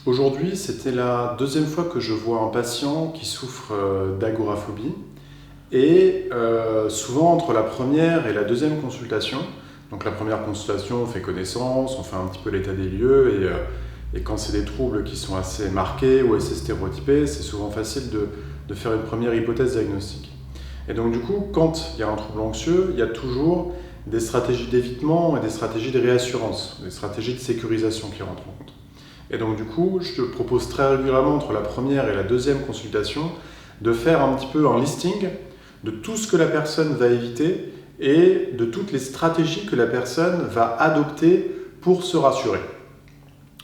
Aujourd'hui, c'était la deuxième fois que je vois un patient qui souffre d'agoraphobie. Et souvent, entre la première et la deuxième consultation, donc la première consultation, on fait connaissance, on fait un petit peu l'état des lieux, et quand c'est des troubles qui sont assez marqués ou assez stéréotypés, c'est souvent facile de faire une première hypothèse diagnostique. Et donc du coup, quand il y a un trouble anxieux, il y a toujours des stratégies d'évitement et des stratégies de réassurance, des stratégies de sécurisation qui rentrent en compte. Et donc du coup, je te propose très régulièrement entre la première et la deuxième consultation de faire un petit peu un listing de tout ce que la personne va éviter et de toutes les stratégies que la personne va adopter pour se rassurer.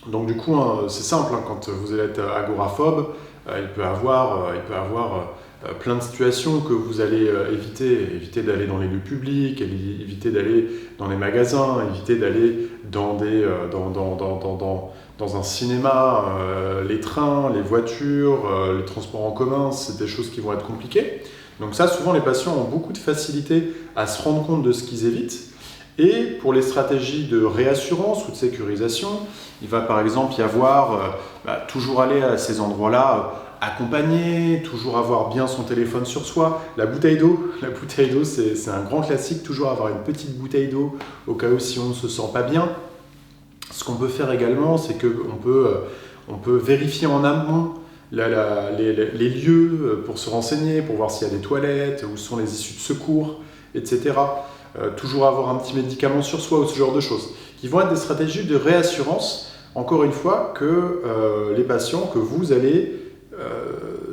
Donc du coup, hein, c'est simple, hein, quand vous allez être agoraphobe, il peut avoir plein de situations que vous allez éviter. Éviter d'aller dans les lieux publics, éviter d'aller dans les magasins, éviter d'aller dans un cinéma, les trains, les voitures, les transports en commun, c'est des choses qui vont être compliquées. Donc ça, souvent, les patients ont beaucoup de facilité à se rendre compte de ce qu'ils évitent. Et pour les stratégies de réassurance ou de sécurisation, il va par exemple y avoir toujours aller à ces endroits-là accompagné, toujours avoir bien son téléphone sur soi. La bouteille d'eau, c'est un grand classique, toujours avoir une petite bouteille d'eau au cas où si on ne se sent pas bien. Ce qu'on peut faire également, c'est on peut vérifier en amont les lieux pour se renseigner, pour voir s'il y a des toilettes, où sont les issues de secours, etc. Toujours avoir un petit médicament sur soi ou ce genre de choses, qui vont être des stratégies de réassurance, encore une fois, que les patients, que vous allez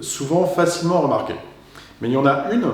souvent facilement remarquer. Mais il y en a une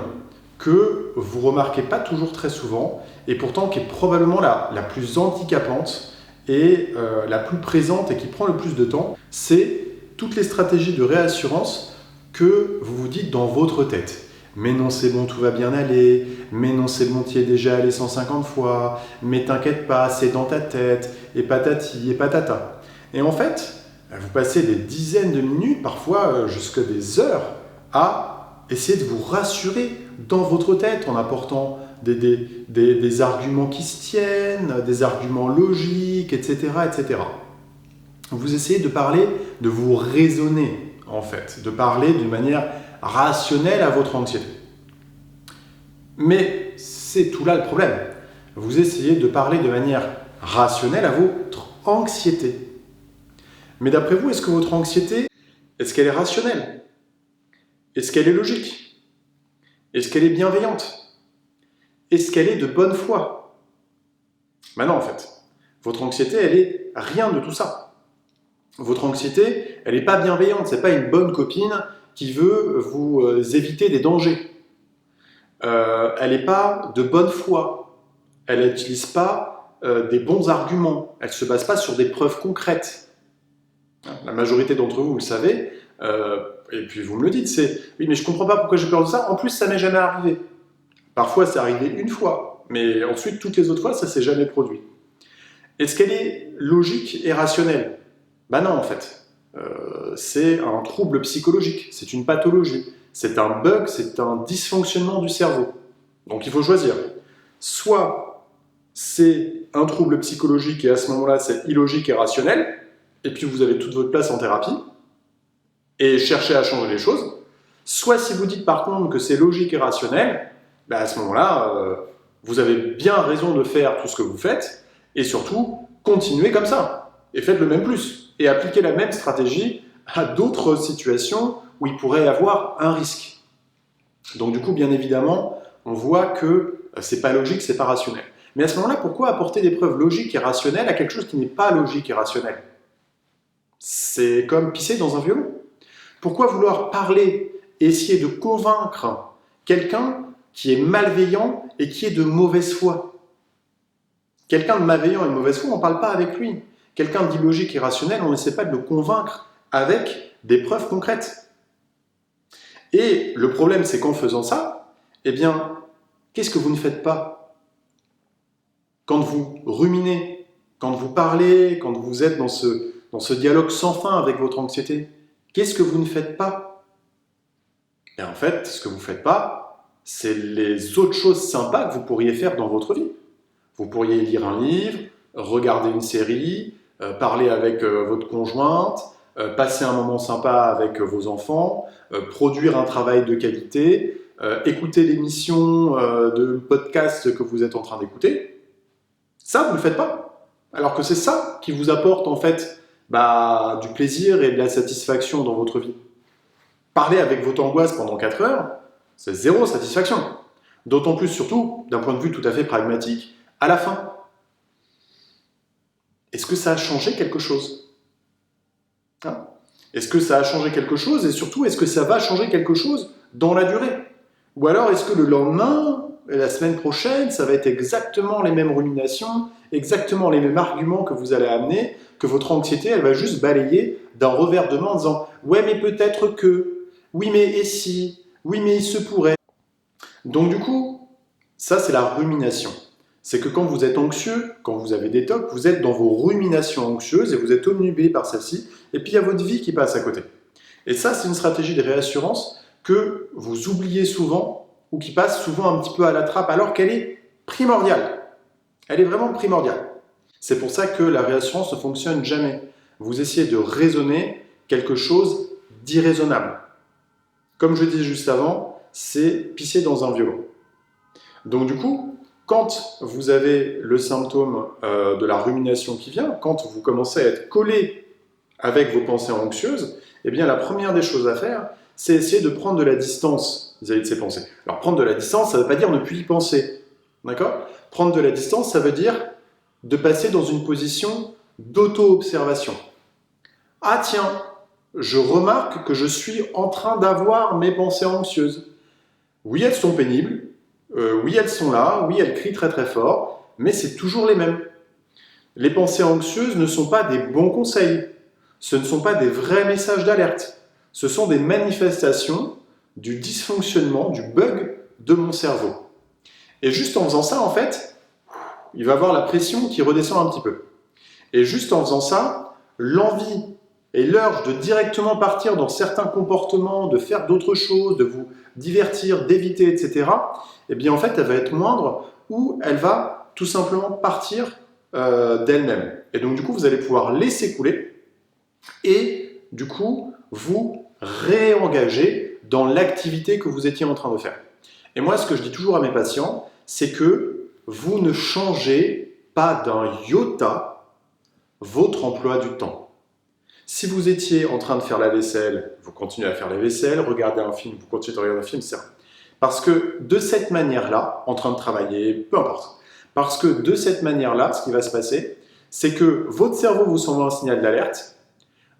que vous remarquez pas toujours très souvent, et pourtant qui est probablement la plus handicapante et la plus présente et qui prend le plus de temps, c'est toutes les stratégies de réassurance que vous vous dites dans votre tête. Mais non, c'est bon, tout va bien aller. Mais non, c'est bon, tu y es déjà allé 150 fois. Mais t'inquiète pas, c'est dans ta tête. Et patati et patata. Et en fait, vous passez des dizaines de minutes, parfois jusqu'à des heures, à essayer de vous rassurer dans votre tête en apportant des arguments qui se tiennent, des arguments logiques, etc., etc. Vous essayez de parler, de vous raisonner, en fait, de parler d'une manière rationnelle à votre anxiété. Mais c'est tout là le problème. Vous essayez de parler de manière rationnelle à votre anxiété. Mais d'après vous, est-ce que votre anxiété, est-ce qu'elle est rationnelle? Est-ce qu'elle est logique? Est-ce qu'elle est bienveillante? Est-ce qu'elle est de bonne foi? Ben non, en fait. Votre anxiété, elle est rien de tout ça. Votre anxiété, elle n'est pas bienveillante. Ce n'est pas une bonne copine qui veut vous éviter des dangers. Elle n'est pas de bonne foi. Elle n'utilise pas des bons arguments. Elle ne se base pas sur des preuves concrètes. La majorité d'entre vous, vous le savez, et puis vous me le dites, c'est « oui, mais je ne comprends pas pourquoi j'ai peur de ça. En plus, ça ne m'est jamais arrivé. » Parfois, c'est arrivé une fois, mais ensuite, toutes les autres fois, ça ne s'est jamais produit. Est-ce qu'elle est logique et rationnelle? Ben non, en fait. C'est un trouble psychologique, c'est une pathologie, c'est un bug, c'est un dysfonctionnement du cerveau. Donc il faut choisir. Soit c'est un trouble psychologique et à ce moment-là, c'est illogique et rationnel, et puis vous avez toute votre place en thérapie, et cherchez à changer les choses. Soit si vous dites par contre que c'est logique et rationnel, ben à ce moment-là, vous avez bien raison de faire tout ce que vous faites, et surtout, continuez comme ça, et faites le même plus, et appliquez la même stratégie à d'autres situations où il pourrait y avoir un risque. Donc du coup, bien évidemment, on voit que c'est pas logique, c'est pas rationnel. Mais à ce moment-là, pourquoi apporter des preuves logiques et rationnelles à quelque chose qui n'est pas logique et rationnel? C'est comme pisser dans un violon. Pourquoi vouloir parler, essayer de convaincre quelqu'un qui est malveillant et qui est de mauvaise foi? Quelqu'un de malveillant et de mauvaise foi, on ne parle pas avec lui. Quelqu'un d'illogique et rationnel, on n'essaie pas de le convaincre avec des preuves concrètes. Et le problème, c'est qu'en faisant ça, eh bien, qu'est-ce que vous ne faites pas? Quand vous ruminez, quand vous parlez, quand vous êtes dans ce dialogue sans fin avec votre anxiété, qu'est-ce que vous ne faites pas? Et en fait, ce que vous ne faites pas, c'est les autres choses sympas que vous pourriez faire dans votre vie. Vous pourriez lire un livre, regarder une série, parler avec votre conjointe, passer un moment sympa avec vos enfants, produire un travail de qualité, écouter l'émission de podcast que vous êtes en train d'écouter. Ça, vous ne le faites pas. Alors que c'est ça qui vous apporte en fait du plaisir et de la satisfaction dans votre vie. Parler avec votre angoisse pendant 4 heures, c'est zéro satisfaction. D'autant plus, surtout, d'un point de vue tout à fait pragmatique, à la fin. Est-ce que ça a changé quelque chose ? Est-ce que ça a changé quelque chose ? Et surtout, est-ce que ça va changer quelque chose dans la durée ? Ou alors, est-ce que le lendemain, la semaine prochaine, ça va être exactement les mêmes ruminations, exactement les mêmes arguments que vous allez amener, que votre anxiété, elle va juste balayer d'un revers de main en disant « Ouais, mais peut-être que... Oui, mais et si ? Oui, mais il se pourrait. » Donc du coup, ça c'est la rumination. C'est que quand vous êtes anxieux, quand vous avez des TOC, vous êtes dans vos ruminations anxieuses et vous êtes obnubilé par celle-ci, et puis il y a votre vie qui passe à côté. Et ça, c'est une stratégie de réassurance que vous oubliez souvent ou qui passe souvent un petit peu à la trappe alors qu'elle est primordiale. Elle est vraiment primordiale. C'est pour ça que la réassurance ne fonctionne jamais. Vous essayez de raisonner quelque chose d'irraisonnable. Comme je disais juste avant, c'est pisser dans un violon. Donc du coup, quand vous avez le symptôme de la rumination qui vient, quand vous commencez à être collé avec vos pensées anxieuses, eh bien la première des choses à faire, c'est essayer de prendre de la distance vis-à-vis de ces pensées. Alors prendre de la distance, ça ne veut pas dire ne plus y penser. D'accord ? Prendre de la distance, ça veut dire de passer dans une position d'auto-observation. Ah tiens, je remarque que je suis en train d'avoir mes pensées anxieuses. Oui, elles sont pénibles, oui, elles sont là, oui, elles crient très très fort, mais c'est toujours les mêmes. Les pensées anxieuses ne sont pas des bons conseils, ce ne sont pas des vrais messages d'alerte, ce sont des manifestations du dysfonctionnement, du bug de mon cerveau. Et juste en faisant ça, en fait, il va y avoir la pression qui redescend un petit peu. Et juste en faisant ça, l'envie et l'urge de directement partir dans certains comportements, de faire d'autres choses, de vous divertir, d'éviter, etc., eh bien en fait, elle va être moindre ou elle va tout simplement partir d'elle-même. Et donc du coup, vous allez pouvoir laisser couler et du coup, vous réengager dans l'activité que vous étiez en train de faire. Et moi, ce que je dis toujours à mes patients, c'est que vous ne changez pas d'un iota votre emploi du temps. Si vous étiez en train de faire la vaisselle, vous continuez à faire la vaisselle, regardez un film, vous continuez de regarder un film, c'est ça. Parce que de cette manière-là, en train de travailler, peu importe, parce que de cette manière-là, ce qui va se passer, c'est que votre cerveau vous envoie un signal d'alerte,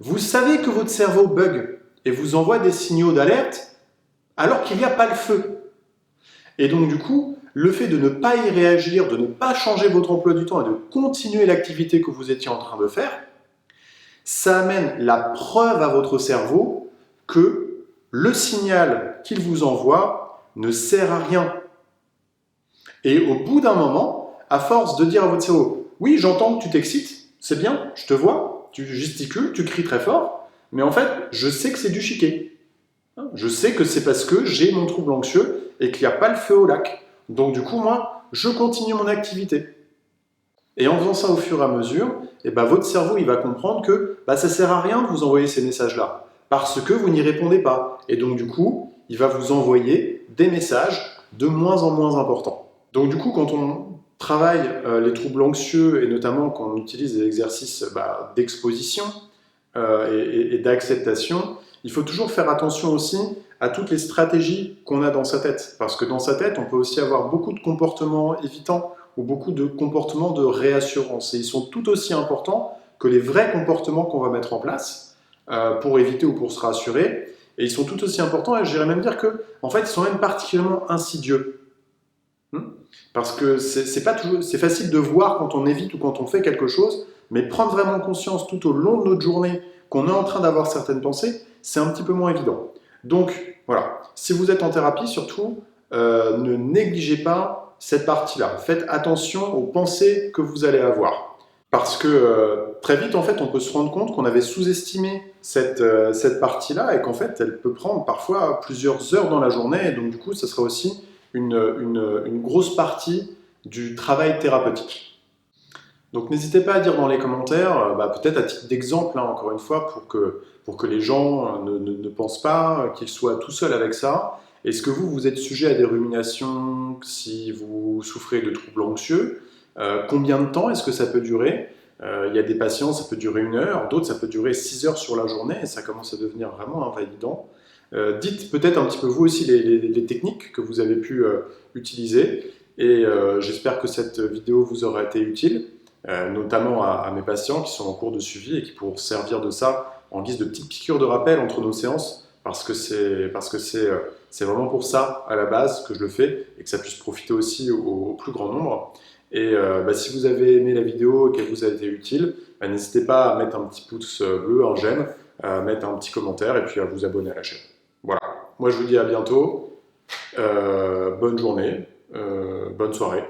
vous savez que votre cerveau bug et vous envoie des signaux d'alerte alors qu'il n'y a pas le feu. Et donc du coup, le fait de ne pas y réagir, de ne pas changer votre emploi du temps et de continuer l'activité que vous étiez en train de faire, ça amène la preuve à votre cerveau que le signal qu'il vous envoie ne sert à rien. Et au bout d'un moment, à force de dire à votre cerveau « Oui, j'entends que tu t'excites, c'est bien, je te vois, tu gesticules, tu cries très fort, mais en fait, je sais que c'est du chiquet. Je sais que c'est parce que j'ai mon trouble anxieux et qu'il n'y a pas le feu au lac. Donc du coup, moi, je continue mon activité. » Et en faisant ça au fur et à mesure, votre cerveau il va comprendre que ça ne sert à rien de vous envoyer ces messages-là, parce que vous n'y répondez pas. Et donc du coup, il va vous envoyer des messages de moins en moins importants. Donc du coup, quand on travaille les troubles anxieux, et notamment quand on utilise des exercices d'exposition et d'acceptation, il faut toujours faire attention aussi à toutes les stratégies qu'on a dans sa tête. Parce que dans sa tête, on peut aussi avoir beaucoup de comportements évitants, ou beaucoup de comportements de réassurance. Et ils sont tout aussi importants que les vrais comportements qu'on va mettre en place pour éviter ou pour se rassurer. Et ils sont tout aussi importants, et j'irais même dire que, en fait, ils sont même particulièrement insidieux. Parce que c'est facile de voir quand on évite ou quand on fait quelque chose, mais prendre vraiment conscience tout au long de notre journée qu'on est en train d'avoir certaines pensées, c'est un petit peu moins évident. Donc, voilà. Si vous êtes en thérapie, surtout, ne négligez pas cette partie-là. Faites attention aux pensées que vous allez avoir. Parce que très vite, en fait, on peut se rendre compte qu'on avait sous-estimé cette partie-là et qu'en fait, elle peut prendre parfois plusieurs heures dans la journée. Et donc, du coup, ça sera aussi une grosse partie du travail thérapeutique. Donc n'hésitez pas à dire dans les commentaires, peut-être à titre d'exemple, hein, encore une fois, pour que les gens ne pensent pas qu'ils soient tout seuls avec ça. Est-ce que vous êtes sujet à des ruminations si vous souffrez de troubles anxieux? Combien de temps est-ce que ça peut durer? Il y a des patients, ça peut durer 1 heure, d'autres, ça peut durer 6 heures sur la journée, et ça commence à devenir vraiment invalidant. Dites peut-être un petit peu vous aussi les techniques que vous avez pu utiliser, et j'espère que cette vidéo vous aura été utile. Notamment à mes patients qui sont en cours de suivi et qui pourront servir de ça en guise de petites piqûres de rappel entre nos séances, parce que c'est vraiment pour ça à la base que je le fais et que ça puisse profiter aussi au plus grand nombre. Et si vous avez aimé la vidéo et qu'elle vous a été utile, n'hésitez pas à mettre un petit pouce bleu, un j'aime, à mettre un petit commentaire et puis à vous abonner à la chaîne. Voilà, moi je vous dis à bientôt, bonne journée, bonne soirée.